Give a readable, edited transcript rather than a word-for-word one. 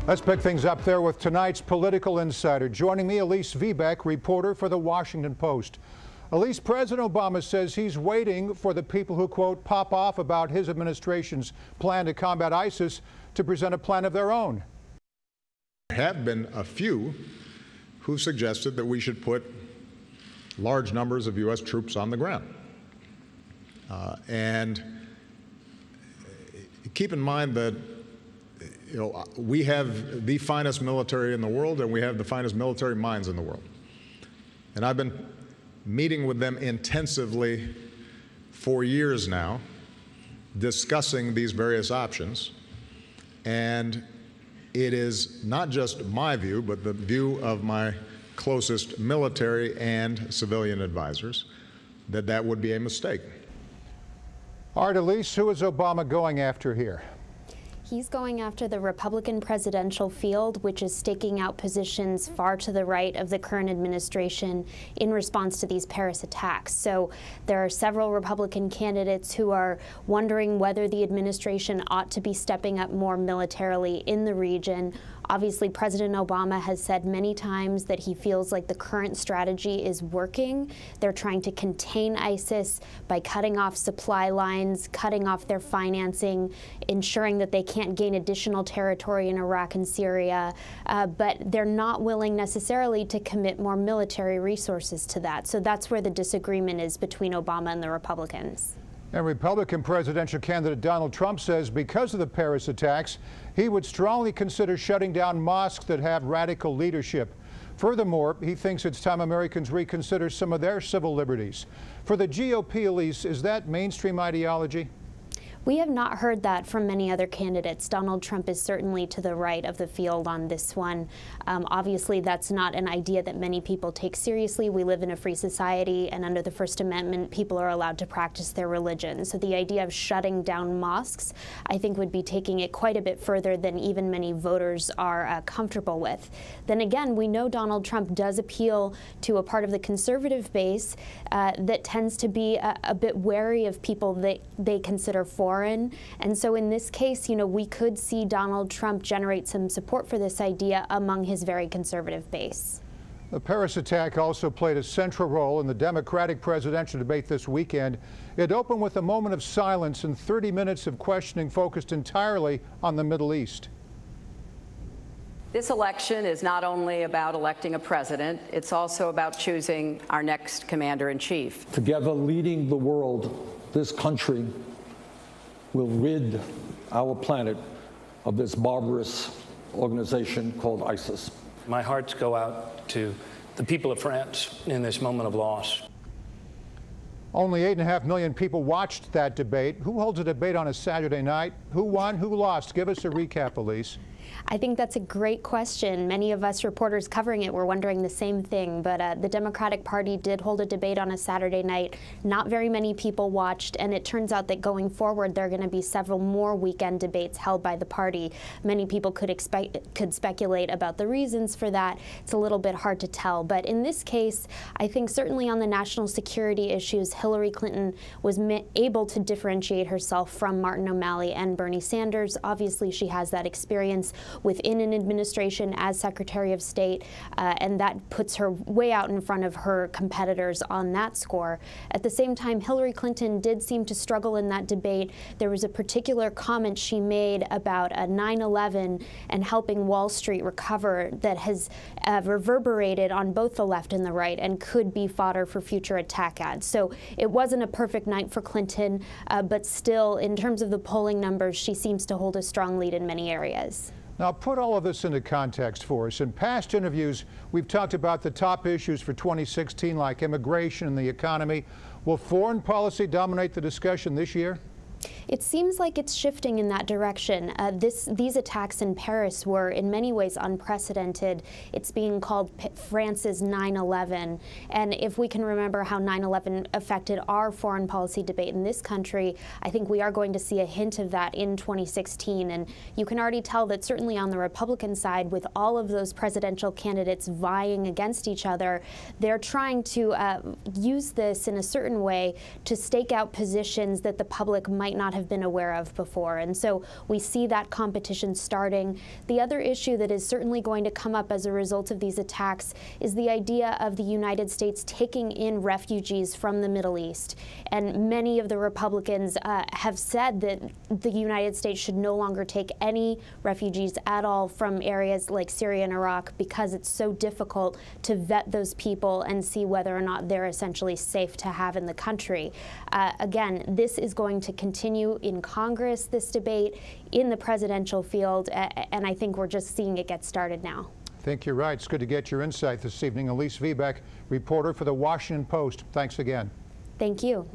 Let's pick things up there with tonight's political insider. Joining me, Elise Viebeck, reporter for the Washington Post. Elise, President Obama says he's waiting for the people who, quote, pop off about his administration's plan to combat ISIS to present a plan of their own. There have been a few who suggested that we should put large numbers of U.S. troops on the ground. And keep in mind that we have the finest military in the world, and we have the finest military minds in the world. And I've been meeting with them intensively for years now, discussing these various options. And it is not just my view, but the view of my closest military and civilian advisors that that would be a mistake. All right, Elise, who is Obama going after here? He's going after the Republican presidential field, which is staking out positions far to the right of the current administration in response to these Paris attacks. So there are several Republican candidates who are wondering whether the administration ought to be stepping up more militarily in the region. Obviously, President Obama has said many times that he feels like the current strategy is working. They're trying to contain ISIS by cutting off supply lines, cutting off their financing, ensuring that they can't gain additional territory in Iraq and Syria, but they're not willing necessarily to commit more military resources to that. So that's where the disagreement is between Obama and the Republicans. And Republican presidential candidate Donald Trump says because of the Paris attacks, he would strongly consider shutting down mosques that have radical leadership. Furthermore, he thinks it's time Americans reconsider some of their civil liberties. For the GOP, Elise, is that mainstream ideology? We have not heard that from many other candidates. Donald Trump is certainly to the right of the field on this one. Obviously, that's not an idea that many people take seriously. We live in a free society, and under the First Amendment, people are allowed to practice their religion. So the idea of shutting down mosques, I think, would be taking it quite a bit further than even many voters are comfortable with. Then again, we know Donald Trump does appeal to a part of the conservative base that tends to be a bit wary of people that they consider foreign. And so in this case, we could see Donald Trump generate some support for this idea among his very conservative base. The Paris attack also played a central role in the Democratic presidential debate this weekend. It opened with a moment of silence and 30 minutes of questioning focused entirely on the Middle East. This election is not only about electing a president, it's also about choosing our next commander-in-chief. Together leading the world, this country will rid our planet of this barbarous organization called ISIS. My hearts go out to the people of France in this moment of loss. Only 8.5 million people watched that debate. Who holds a debate on a Saturday night? Who won? Who lost? Give us a recap, Elise. I think that's a great question. Many of us reporters covering it were wondering the same thing, but the Democratic Party did hold a debate on a Saturday night. Not very many people watched, and it turns out that going forward there are going to be several more weekend debates held by the party. Many people could speculate about the reasons for that. It's a little bit hard to tell, but in this case, I think certainly on the national security issues, Hillary Clinton was able to differentiate herself from Martin O'Malley and Bernie Sanders. Obviously, she has that experience within an administration as Secretary of State, and that puts her way out in front of her competitors on that score. At the same time, Hillary Clinton did seem to struggle in that debate. There was a particular comment she made about 9/11 and helping Wall Street recover that has reverberated on both the left and the right and could be fodder for future attack ads. So it wasn't a perfect night for Clinton, but still, in terms of the polling numbers, she seems to hold a strong lead in many areas. Now, put all of this into context for us. In past interviews, we've talked about the top issues for 2016, like immigration and the economy. Will foreign policy dominate the discussion this year? It seems like it's shifting in that direction. These attacks in Paris were in many ways unprecedented. It's being called France's 9/11. And if we can remember how 9/11 affected our foreign policy debate in this country, I think we are going to see a hint of that in 2016. And you can already tell that certainly on the Republican side, with all of those presidential candidates vying against each other, they're trying to use this in a certain way to stake out positions that the public might might not have been aware of before. And so we see that competition starting. The other issue that is certainly going to come up as a result of these attacks is the idea of the United States taking in refugees from the Middle East. And many of the Republicans have said that the United States should no longer take any refugees at all from areas like Syria and Iraq because it's so difficult to vet those people and see whether or not they're essentially safe to have in the country. Again, this is going to continue in Congress, this debate, in the presidential field, and I think we're just seeing it get started now. I think you're right. It's good to get your insight this evening. Elise Viebeck, reporter for the Washington Post. Thanks again. Thank you.